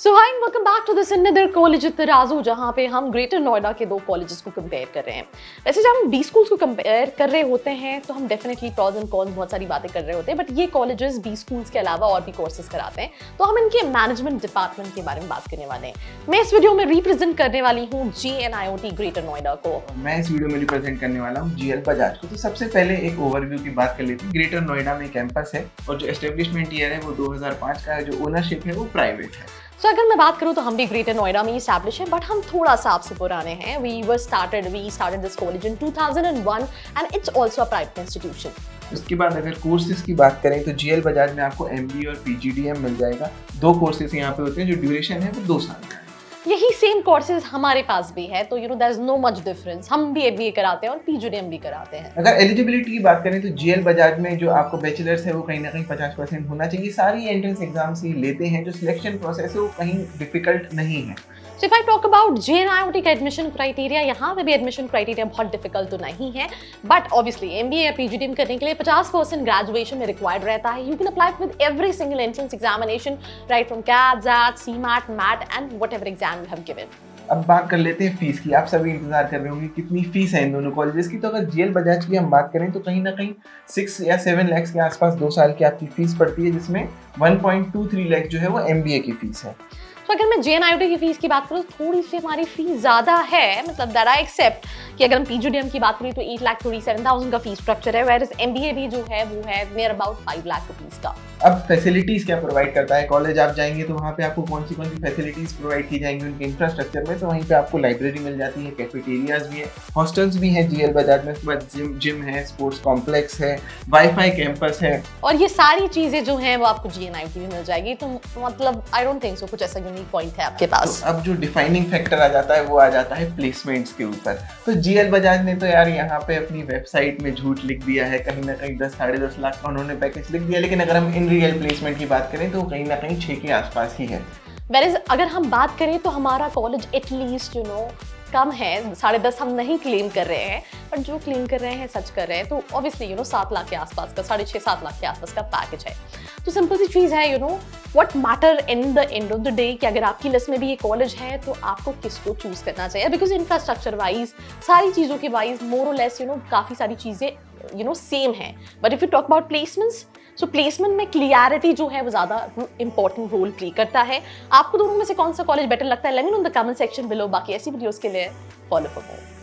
So hi and welcome back to this another college तराजू, जहाँ पे हम ग्रेटर नोएडा के दो कॉलेजेस को कंपेयर कर रहे हैं। वैसे जब हम बी स्कूल्स को कंपेयर कर रहे होते हैं तो हम डेफिनेटली प्रॉज एंड कॉन्स बहुत सारी बातें कर रहे होते हैं, बट ये कॉलेजेस बी स्कूल्स के अलावा और भी कोर्सेज कराते हैं, तो हम इनके मैनेजमेंट डिपार्टमेंट के बारे में बात करने वाले हैं। मैं इस वीडियो में रिप्रेजेंट करने वाली हूँ GNIOT ग्रेटर नोएडा को। मैं इस वीडियो में रिप्रेजेंट करने वाला हूँ GL बजाज को। तो सबसे पहले एक ओवरव्यू की बात कर लेते हैं। ग्रेटर नोएडा में कैंपस है और जो एस्टेब्लिशमेंट ईयर है वो 2005 का है, जो ओनरशिप है वो प्राइवेट है। तो अगर मैं बात करूं तो हम भी ग्रेटर नोएडा में एस्टैब्लिश हैं, बट हम थोड़ा सा आपसे पुराने हैं। We started this college in 2001 and it's also a private institution. उसके बाद अगर कोर्सेज की बात करें तो GL बजाज में आपको MBA और PGDM मिल जाएगा। दो कोर्सेज यहाँ पे होते हैं, जो ड्यूरेशन है वो 2 साल का है। यही सेम कोर्सेज हमारे पास भी है, तो there is no much difference. हम भी MBA कराते हैं और PGDM भी कराते हैं। अगर एलिजिबिलिटी की बात करें तो GL बजाज में जो आपको बैचलर्स है वो कहीं ना कहीं 50% होना चाहिए। सारी एंट्रेंस एग्जाम्स ही लेते हैं। जो सिलेक्शन प्रोसेस है वो कहीं डिफिकल्ट नहीं है। So if I talk about GNIOT का एडमिशन क्राइटेरिया, यहाँ पे भी एडमिशन क्राइटेरिया बहुत डिफिकल्ट तो नहीं है, बट ऑब्वियसली MBA या PGDM करने के लिए 50% ग्रेजुएशन में रिक्वायर्ड रहता है। You can apply with every single entrance examination right from CAT, ZAT, CMAT, MAT and whatever exam you have given. अब बात कर लेते हैं फीस की। आप सभी इंतजार कर रहे होंगे कितनी फीस है इन दोनों कॉलेजेस की। तो अगर GL बजाज की हम बात करें तो कहीं ना कहीं 6 या 7 लाख के आसपास 2 साल की आपकी फीस पड़ती है, जिसमें 1.23 लाख जो है वो MBA की फीस है। तो अगर मैं GNIOT की फीस की बात करूँ तो थोड़ी सी हमारी फीस ज़्यादा है, मतलब दैट आई एक्सेप्ट कि अगर हम PGDM की बात करें तो 8,37,000 का फीस स्ट्रक्चर है, वेयर MBA भी जो है वो है नियर अबाउट 5 लाख रुपीस का। अब फैसिलिटीज क्या प्रोवाइड करता है कॉलेज, आप जाएंगे तो वहाँ पे आपको कौन सी फैसिलिटीज प्रोवाइड की जाएंगी उनके इंफ्रास्ट्रक्चर में। तो वहीं पे आपको लाइब्रेरी मिल जाती है, कैफेटेरियाज भी है, हॉस्टल्स भी हैं GL बजाज में। उसके बाद जिम है, स्पोर्ट्स कॉम्प्लेक्स है, वाईफाई कैंपस है, और ये सारी चीजें जो हैं वो आपको GNIOT में मिल जाएगी। तो मतलब आई डोंट थिंक सो कुछ ऐसा यूनिक पॉइंट है आपके पास। तो अब जो डिफाइनिंग फैक्टर आ जाता है वो आ जाता है प्लेसमेंट्स के ऊपर। तो GL बजाज ने तो यार यहाँ पे अपनी वेबसाइट में झूठ लिख दिया है, कहीं ना कहीं 10 साढ़े 10 लाख का उन्होंने पैकेज लिख दिया, लेकिन अगर हम इन रियल प्लेसमेंट की बात करें तो कहीं ना कहीं 6 के आसपास ही है। वेयर अगर हम बात करें तो हमारा कॉलेज एटलीस्ट कम है, 10.5 हम नहीं क्लेम कर रहे हैं, बट जो क्लेम कर रहे हैं सच कर रहे हैं। तो ऑब्वियसली 7 लाख के आसपास का, 6.5-7 लाख के आसपास का पैकेज है। तो सिंपल सी चीज़ है, what matter in the end of the day कि अगर आपकी लिस्ट में भी ये कॉलेज है तो आपको किसको चूज करना चाहिए, बिकॉज इंफ्रास्ट्रक्चर वाइज, सारी चीज़ों के वाइज मोर और लेस काफ़ी सारी चीज़ें सेम है। But if you talk about placements, so placement में क्लियरिटी जो है वो ज़्यादा इंपॉर्टेंट रोल प्ले करता है। आपको दोनों में से कौन सा कॉलेज बेटर लगता है? Let me know in the comment section below. बाकी ऐसी वीडियोस के लिए फॉलो फॉर मोर।